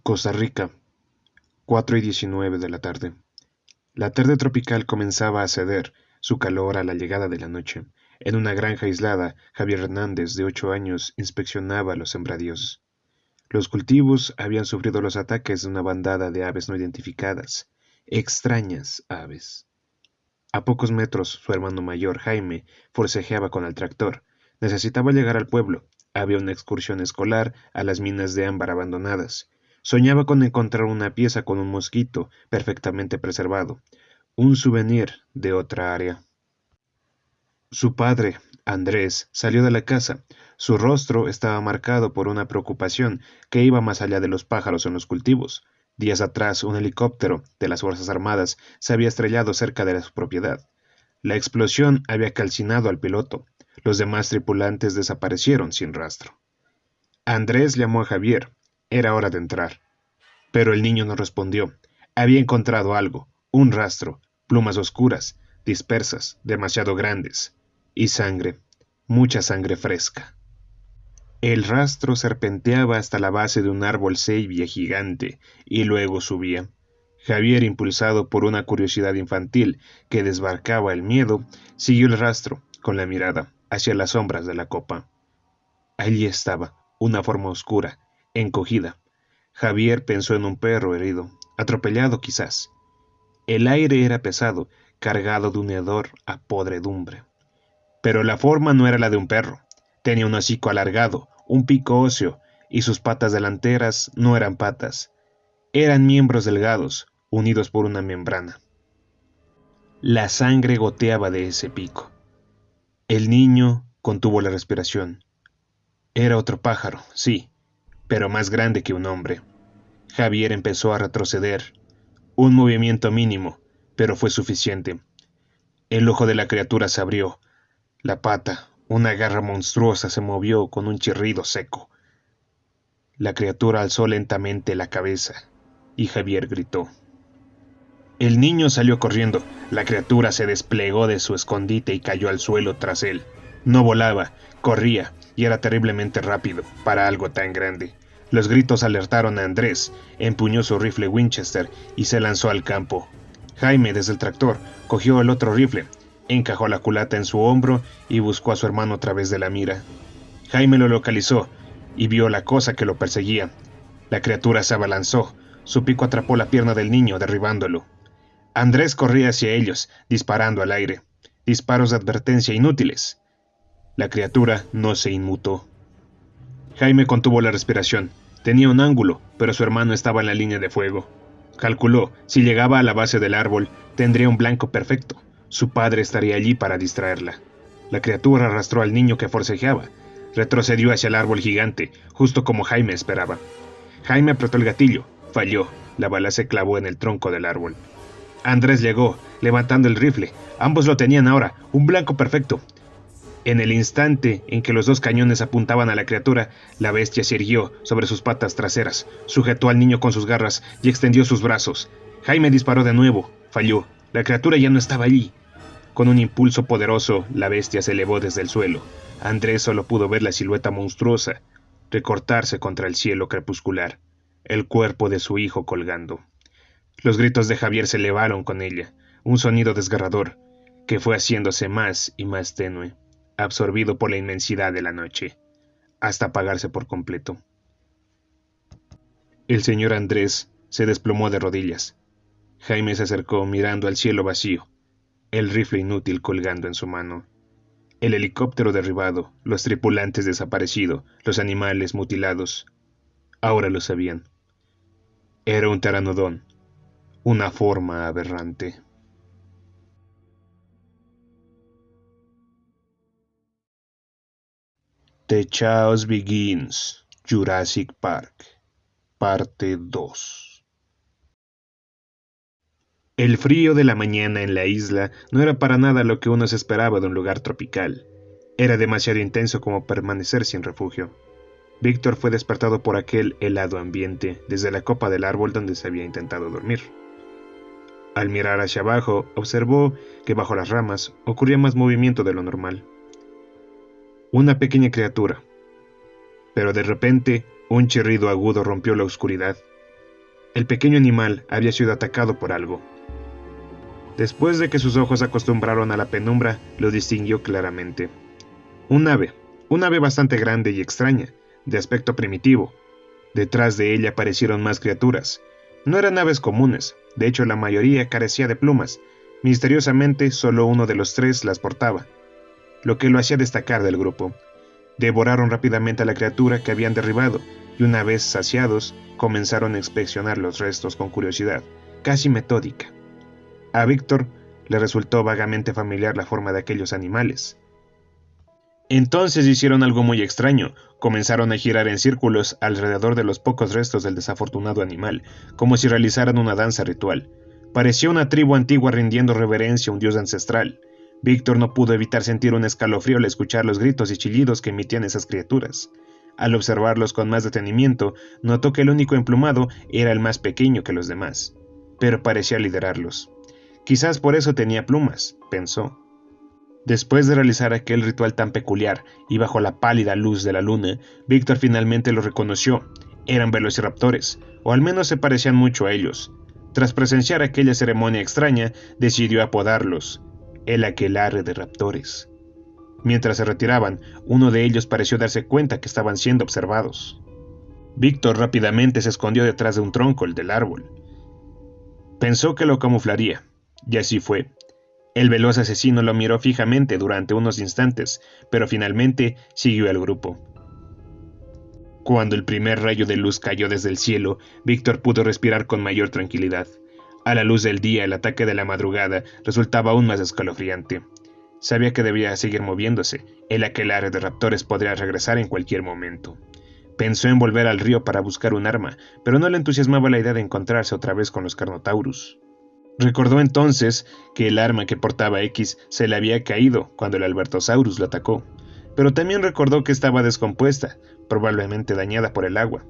Costa Rica, 4:19 de la tarde. La tarde tropical comenzaba a ceder su calor a la llegada de la noche. En una granja aislada, Javier Hernández, de 8 años, inspeccionaba los sembradíos. Los cultivos habían sufrido los ataques de una bandada de aves no identificadas, extrañas aves. A pocos metros, su hermano mayor, Jaime, forcejeaba con el tractor. Necesitaba llegar al pueblo. Había una excursión escolar a las minas de ámbar abandonadas. Soñaba con encontrar una pieza con un mosquito perfectamente preservado, un souvenir de otra área. Su padre, Andrés, salió de la casa. Su rostro estaba marcado por una preocupación que iba más allá de los pájaros en los cultivos. Días atrás, un helicóptero de las Fuerzas Armadas se había estrellado cerca de su propiedad. La explosión había calcinado al piloto. Los demás tripulantes desaparecieron sin rastro. Andrés llamó a Javier. Era hora de entrar. Pero el niño no respondió. Había encontrado algo, un rastro, plumas oscuras, dispersas, demasiado grandes, y sangre, mucha sangre fresca. El rastro serpenteaba hasta la base de un árbol seivia gigante y luego subía. Javier, impulsado por una curiosidad infantil que desbarcaba el miedo, siguió el rastro, con la mirada, hacia las sombras de la copa. Allí estaba, una forma oscura, encogida. Javier pensó en un perro herido, atropellado quizás. El aire era pesado, cargado de un hedor a podredumbre. Pero la forma no era la de un perro. Tenía un hocico alargado, un pico óseo, y sus patas delanteras no eran patas. Eran miembros delgados, unidos por una membrana. La sangre goteaba de ese pico. El niño contuvo la respiración. Era otro pájaro, sí, pero más grande que un hombre. Javier empezó a retroceder. Un movimiento mínimo, pero fue suficiente. El ojo de la criatura se abrió. La pata, una garra monstruosa, se movió con un chirrido seco. La criatura alzó lentamente la cabeza y Javier gritó. El niño salió corriendo. La criatura se desplegó de su escondite y cayó al suelo tras él. No volaba, corría y era terriblemente rápido para algo tan grande. Los gritos alertaron a Andrés. Empuñó su rifle Winchester y se lanzó al campo. Jaime, desde el tractor, cogió el otro rifle, encajó la culata en su hombro y buscó a su hermano a través de la mira. Jaime lo localizó y vio la cosa que lo perseguía. La criatura se abalanzó. Su pico atrapó la pierna del niño, derribándolo. Andrés corría hacia ellos, disparando al aire. Disparos de advertencia inútiles. La criatura no se inmutó. Jaime contuvo la respiración. Tenía un ángulo, pero su hermano estaba en la línea de fuego. Calculó, si llegaba a la base del árbol, tendría un blanco perfecto. Su padre estaría allí para distraerla. La criatura arrastró al niño que forcejeaba. Retrocedió hacia el árbol gigante, justo como Jaime esperaba. Jaime apretó el gatillo. Falló. La bala se clavó en el tronco del árbol. Andrés llegó, levantando el rifle. Ambos lo tenían ahora, un blanco perfecto. En el instante en que los dos cañones apuntaban a la criatura, la bestia se irguió sobre sus patas traseras, sujetó al niño con sus garras y extendió sus brazos. Jaime disparó de nuevo. Falló. La criatura ya no estaba allí. Con un impulso poderoso, la bestia se elevó desde el suelo. Andrés solo pudo ver la silueta monstruosa recortarse contra el cielo crepuscular, el cuerpo de su hijo colgando. Los gritos de Javier se elevaron con ella, un sonido desgarrador que fue haciéndose más y más tenue, absorbido por la inmensidad de la noche, hasta apagarse por completo. El señor Andrés se desplomó de rodillas. Jaime se acercó mirando al cielo vacío, el rifle inútil colgando en su mano. El helicóptero derribado, los tripulantes desaparecidos, los animales mutilados. Ahora lo sabían. Era un pteranodón, una forma aberrante. The Chaos Begins, Jurassic Park, parte 2. El frío de la mañana en la isla no era para nada lo que uno se esperaba de un lugar tropical. Era demasiado intenso como permanecer sin refugio. Víctor fue despertado por aquel helado ambiente desde la copa del árbol donde se había intentado dormir. Al mirar hacia abajo, observó que bajo las ramas ocurría más movimiento de lo normal. Una pequeña criatura. Pero de repente, un chirrido agudo rompió la oscuridad. El pequeño animal había sido atacado por algo. Después de que sus ojos se acostumbraron a la penumbra, lo distinguió claramente. Un ave bastante grande y extraña, de aspecto primitivo. Detrás de ella aparecieron más criaturas. No eran aves comunes, de hecho la mayoría carecía de plumas. Misteriosamente, solo uno de los tres las portaba, lo que lo hacía destacar del grupo. Devoraron rápidamente a la criatura que habían derribado, y una vez saciados, comenzaron a inspeccionar los restos con curiosidad, casi metódica. A Víctor le resultó vagamente familiar la forma de aquellos animales. Entonces hicieron algo muy extraño. Comenzaron a girar en círculos alrededor de los pocos restos del desafortunado animal, como si realizaran una danza ritual. Parecía una tribu antigua rindiendo reverencia a un dios ancestral. Víctor no pudo evitar sentir un escalofrío al escuchar los gritos y chillidos que emitían esas criaturas. Al observarlos con más detenimiento, notó que el único emplumado era el más pequeño que los demás, pero parecía liderarlos. Quizás por eso tenía plumas, pensó. Después de realizar aquel ritual tan peculiar y bajo la pálida luz de la luna, Víctor finalmente los reconoció. Eran velociraptores, o al menos se parecían mucho a ellos. Tras presenciar aquella ceremonia extraña, decidió apodarlos el aquelarre de raptores. Mientras se retiraban, uno de ellos pareció darse cuenta que estaban siendo observados. Víctor rápidamente se escondió detrás de un tronco, el del árbol. Pensó que lo camuflaría, y así fue. El veloz asesino lo miró fijamente durante unos instantes, pero finalmente siguió al grupo. Cuando el primer rayo de luz cayó desde el cielo, Víctor pudo respirar con mayor tranquilidad. A la luz del día, el ataque de la madrugada resultaba aún más escalofriante. Sabía que debía seguir moviéndose. El aquelarre de raptores podría regresar en cualquier momento. Pensó en volver al río para buscar un arma, pero no le entusiasmaba la idea de encontrarse otra vez con los Carnotaurus. Recordó entonces que el arma que portaba X se le había caído cuando el Albertosaurus lo atacó, pero también recordó que estaba descompuesta, probablemente dañada por el agua.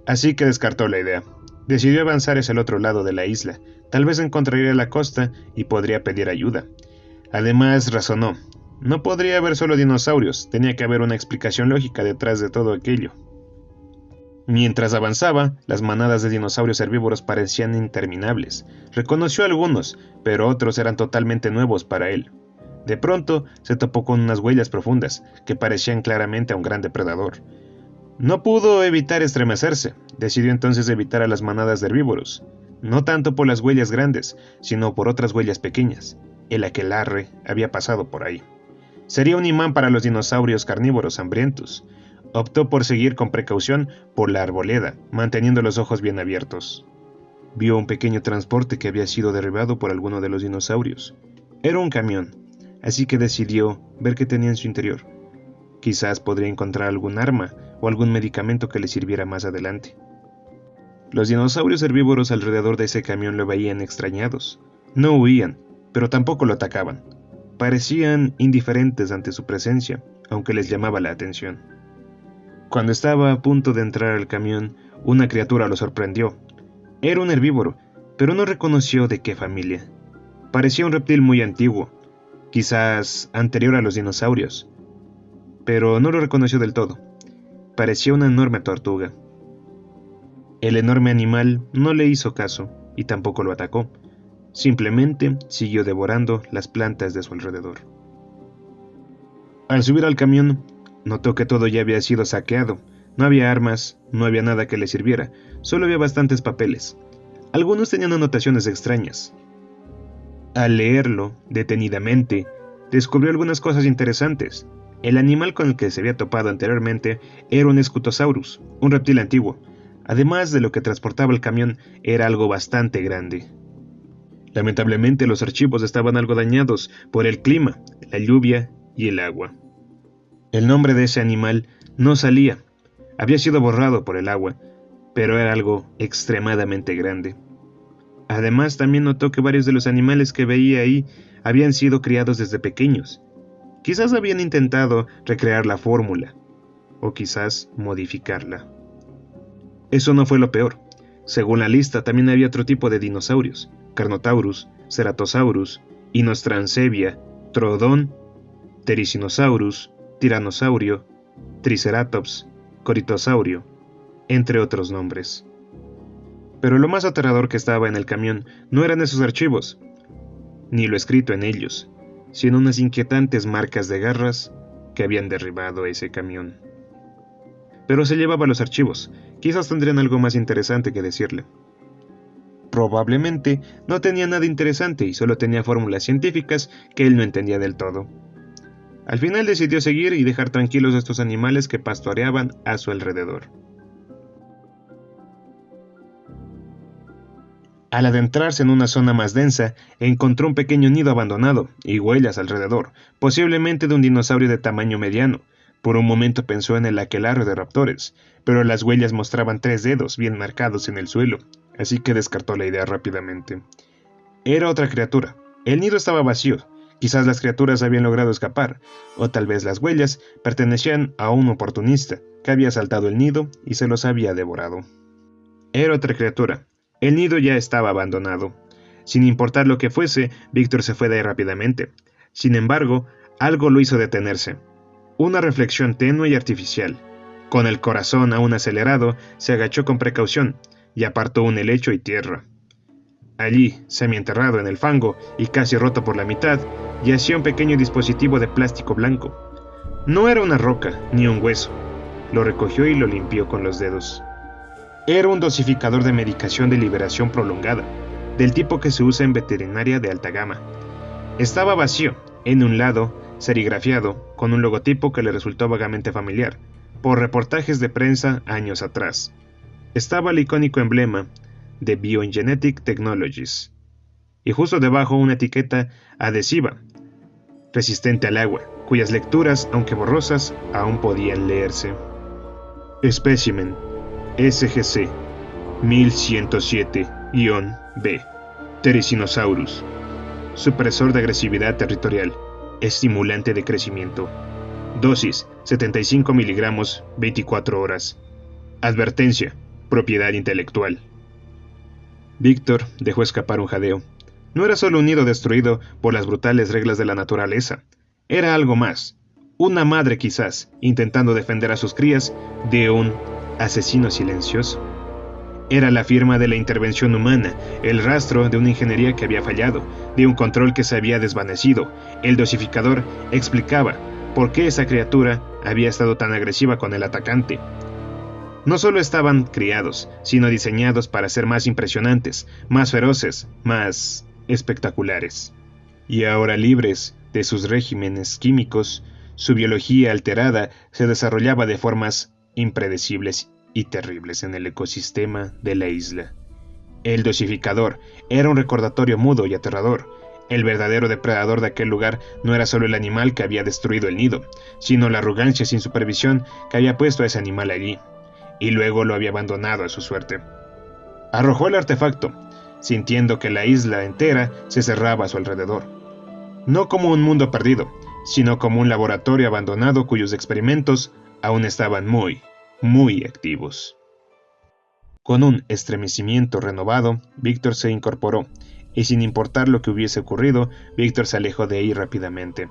Así que descartó la idea. Decidió avanzar hacia el otro lado de la isla. Tal vez encontraría la costa y podría pedir ayuda. Además, razonó, no podría haber solo dinosaurios, tenía que haber una explicación lógica detrás de todo aquello. Mientras avanzaba, las manadas de dinosaurios herbívoros parecían interminables. Reconoció algunos, pero otros eran totalmente nuevos para él. De pronto, se topó con unas huellas profundas, que parecían claramente a un gran depredador. No pudo evitar estremecerse. Decidió entonces evitar a las manadas de herbívoros, no tanto por las huellas grandes, sino por otras huellas pequeñas. El aquelarre había pasado por ahí. Sería un imán para los dinosaurios carnívoros hambrientos. Optó por seguir con precaución por la arboleda, manteniendo los ojos bien abiertos. Vio un pequeño transporte que había sido derribado por alguno de los dinosaurios. Era un camión, así que decidió ver qué tenía en su interior. Quizás podría encontrar algún arma o algún medicamento que le sirviera más adelante. Los dinosaurios herbívoros alrededor de ese camión lo veían extrañados. No huían, pero tampoco lo atacaban. Parecían indiferentes ante su presencia, aunque les llamaba la atención. Cuando estaba a punto de entrar al camión, una criatura lo sorprendió. Era un herbívoro, pero no reconoció de qué familia. Parecía un reptil muy antiguo, quizás anterior a los dinosaurios, pero no lo reconoció del todo. Parecía una enorme tortuga. El enorme animal no le hizo caso y tampoco lo atacó. Simplemente siguió devorando las plantas de su alrededor. Al subir al camión, notó que todo ya había sido saqueado. No había armas, no había nada que le sirviera, solo había bastantes papeles. Algunos tenían anotaciones extrañas. Al leerlo detenidamente, descubrió algunas cosas interesantes. El animal con el que se había topado anteriormente era un Scutosaurus, un reptil antiguo. Además de lo que transportaba el camión, era algo bastante grande. Lamentablemente los archivos estaban algo dañados por el clima, la lluvia y el agua. El nombre de ese animal no salía, había sido borrado por el agua, pero era algo extremadamente grande. Además, también notó que varios de los animales que veía ahí habían sido criados desde pequeños. Quizás habían intentado recrear la fórmula, o quizás modificarla. Eso no fue lo peor. Según la lista, también había otro tipo de dinosaurios: Carnotaurus, Ceratosaurus, Inostrancevia, Troodon, Therizinosaurus, Tiranosaurio, Triceratops, Corytosaurio, entre otros nombres. Pero lo más aterrador que estaba en el camión no eran esos archivos, ni lo escrito en ellos, sino unas inquietantes marcas de garras que habían derribado ese camión. Pero se llevaba los archivos, quizás tendrían algo más interesante que decirle. Probablemente no tenía nada interesante y solo tenía fórmulas científicas que él no entendía del todo. Al final decidió seguir y dejar tranquilos a estos animales que pastoreaban a su alrededor. Al adentrarse en una zona más densa, encontró un pequeño nido abandonado y huellas alrededor, posiblemente de un dinosaurio de tamaño mediano. Por un momento pensó en el aquelarre de raptores, pero las huellas mostraban 3 dedos bien marcados en el suelo, así que descartó la idea rápidamente. Era otra criatura. El nido estaba vacío. Quizás las criaturas habían logrado escapar, o tal vez las huellas pertenecían a un oportunista que había saltado el nido y se los había devorado. Era otra criatura. El nido ya estaba abandonado. Sin importar lo que fuese, Víctor se fue de ahí rápidamente. Sin embargo, algo lo hizo detenerse. Una reflexión tenue y artificial. Con el corazón aún acelerado, se agachó con precaución y apartó un helecho y tierra. Allí, semienterrado en el fango y casi roto por la mitad, yacía un pequeño dispositivo de plástico blanco. No era una roca ni un hueso. Lo recogió y lo limpió con los dedos. Era un dosificador de medicación de liberación prolongada, del tipo que se usa en veterinaria de alta gama. Estaba vacío, en un lado, serigrafiado, con un logotipo que le resultó vagamente familiar, por reportajes de prensa años atrás. Estaba el icónico emblema de Biogenetic Technologies, y justo debajo una etiqueta adhesiva, resistente al agua, cuyas lecturas, aunque borrosas, aún podían leerse. Espécimen SGC 1107-B Therizinosaurus. Supresor de agresividad territorial. Estimulante de crecimiento. Dosis 75 miligramos 24 horas. Advertencia. Propiedad intelectual. Víctor dejó escapar un jadeo. No era solo un nido destruido por las brutales reglas de la naturaleza. Era algo más. Una madre quizás, intentando defender a sus crías de un asesino silencioso. Era la firma de la intervención humana, el rastro de una ingeniería que había fallado, de un control que se había desvanecido. El dosificador explicaba por qué esa criatura había estado tan agresiva con el atacante. No solo estaban criados, sino diseñados para ser más impresionantes, más feroces, más espectaculares. Y ahora libres de sus regímenes químicos, su biología alterada se desarrollaba de formas impredecibles y terribles en el ecosistema de la isla. El dosificador era un recordatorio mudo y aterrador. El verdadero depredador de aquel lugar no era solo el animal que había destruido el nido, sino la arrogancia sin supervisión que había puesto a ese animal allí, y luego lo había abandonado a su suerte. Arrojó el artefacto, sintiendo que la isla entera se cerraba a su alrededor. No como un mundo perdido, sino como un laboratorio abandonado cuyos experimentos aún estaban muy activos. Con un estremecimiento renovado, Víctor se incorporó, y sin importar lo que hubiese ocurrido, Víctor se alejó de ahí rápidamente.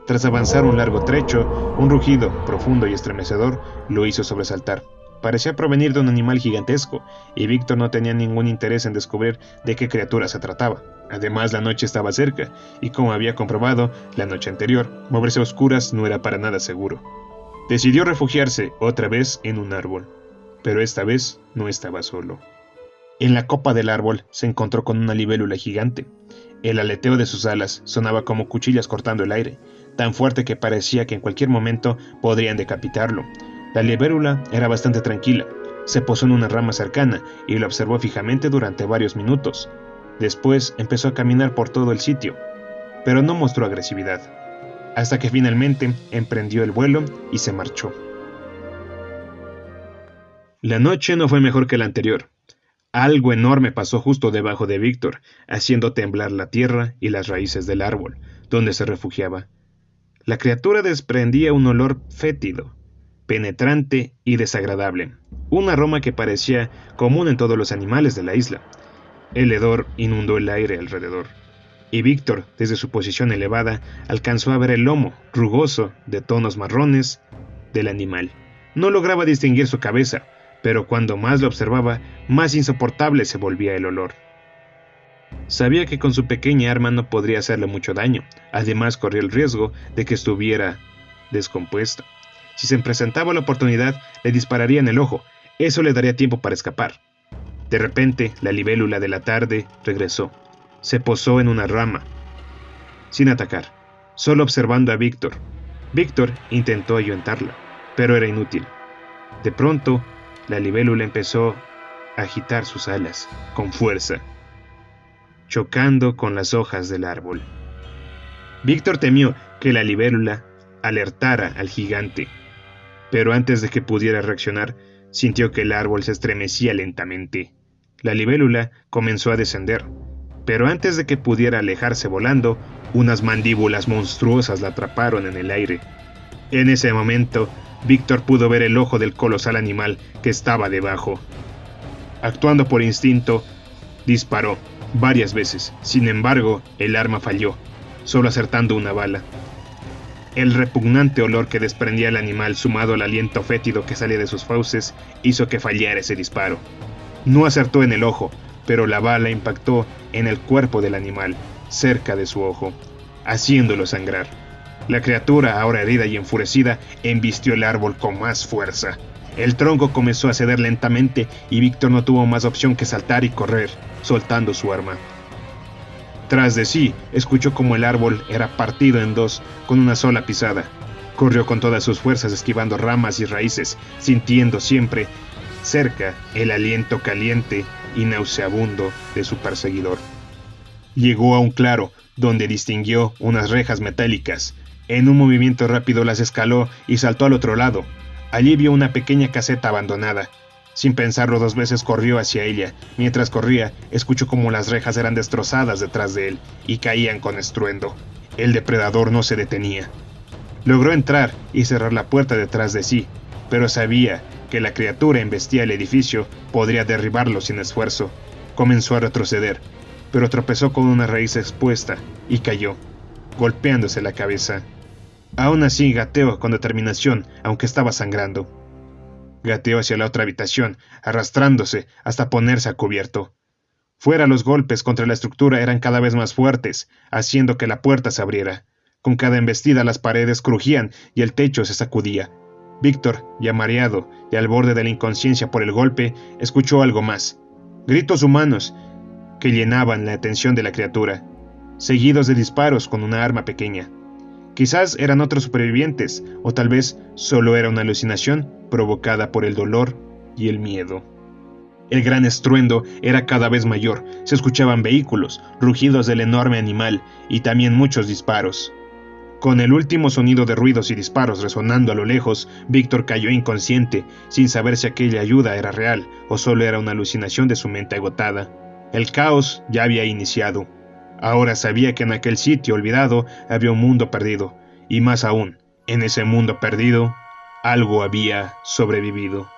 Tras avanzar un largo trecho, un rugido profundo y estremecedor lo hizo sobresaltar. Parecía provenir de un animal gigantesco, y Víctor no tenía ningún interés en descubrir de qué criatura se trataba. Además, la noche estaba cerca, y como había comprobado la noche anterior, moverse a oscuras no era para nada seguro. Decidió refugiarse otra vez en un árbol, pero esta vez no estaba solo. En la copa del árbol se encontró con una libélula gigante. El aleteo de sus alas sonaba como cuchillas cortando el aire, tan fuerte que parecía que en cualquier momento podrían decapitarlo. La libélula era bastante tranquila. Se posó en una rama cercana y lo observó fijamente durante varios minutos. Después empezó a caminar por todo el sitio, pero no mostró agresividad, hasta que finalmente emprendió el vuelo y se marchó. La noche no fue mejor que la anterior. Algo enorme pasó justo debajo de Víctor, haciendo temblar la tierra y las raíces del árbol, donde se refugiaba. La criatura desprendía un olor fétido, penetrante y desagradable, un aroma que parecía común en todos los animales de la isla. El hedor inundó el aire alrededor, y Víctor, desde su posición elevada, alcanzó a ver el lomo, rugoso, de tonos marrones, del animal. No lograba distinguir su cabeza, pero cuando más lo observaba, más insoportable se volvía el olor. Sabía que con su pequeña arma no podría hacerle mucho daño, además corría el riesgo de que estuviera descompuesta. Si se presentaba la oportunidad, le dispararía en el ojo, eso le daría tiempo para escapar. De repente, la libélula de la tarde regresó. Se posó en una rama, sin atacar, solo observando a Víctor. Víctor intentó ahuyentarla, pero era inútil. De pronto, la libélula empezó a agitar sus alas, con fuerza, chocando con las hojas del árbol. Víctor temió que la libélula alertara al gigante, pero antes de que pudiera reaccionar, sintió que el árbol se estremecía lentamente. La libélula comenzó a descender, pero antes de que pudiera alejarse volando, unas mandíbulas monstruosas la atraparon en el aire. En ese momento, Víctor pudo ver el ojo del colosal animal que estaba debajo. Actuando por instinto, disparó varias veces. Sin embargo, el arma falló, solo acertando una bala. El repugnante olor que desprendía el animal, sumado al aliento fétido que salía de sus fauces, hizo que fallara ese disparo. No acertó en el ojo, pero la bala impactó en el cuerpo del animal, cerca de su ojo, haciéndolo sangrar. La criatura, ahora herida y enfurecida, embistió el árbol con más fuerza. El tronco comenzó a ceder lentamente y Víctor no tuvo más opción que saltar y correr, soltando su arma. Tras de sí, escuchó como el árbol era partido en dos con una sola pisada. Corrió con todas sus fuerzas esquivando ramas y raíces, sintiendo siempre cerca el aliento caliente y nauseabundo de su perseguidor. Llegó a un claro, donde distinguió unas rejas metálicas. En un movimiento rápido las escaló y saltó al otro lado. Allí vio una pequeña caseta abandonada. Sin pensarlo 2 veces corrió hacia ella. Mientras corría, escuchó cómo las rejas eran destrozadas detrás de él y caían con estruendo. El depredador no se detenía. Logró entrar y cerrar la puerta detrás de sí, pero sabía que la criatura embestía el edificio podría derribarlo sin esfuerzo. Comenzó a retroceder, pero tropezó con una raíz expuesta y cayó, golpeándose la cabeza. Aún así gateó con determinación, aunque estaba sangrando. Gateó hacia la otra habitación, arrastrándose hasta ponerse a cubierto. Fuera, los golpes contra la estructura eran cada vez más fuertes, haciendo que la puerta se abriera. Con cada embestida las paredes crujían y el techo se sacudía. Víctor, ya mareado y al borde de la inconsciencia por el golpe, escuchó algo más. Gritos humanos que llenaban la atención de la criatura, seguidos de disparos con una arma pequeña. Quizás eran otros supervivientes, o tal vez solo era una alucinación provocada por el dolor y el miedo. El gran estruendo era cada vez mayor, se escuchaban vehículos, rugidos del enorme animal y también muchos disparos. Con el último sonido de ruidos y disparos resonando a lo lejos, Víctor cayó inconsciente, sin saber si aquella ayuda era real o solo era una alucinación de su mente agotada. El caos ya había iniciado. Ahora sabía que en aquel sitio olvidado había un mundo perdido, y más aún, en ese mundo perdido, algo había sobrevivido.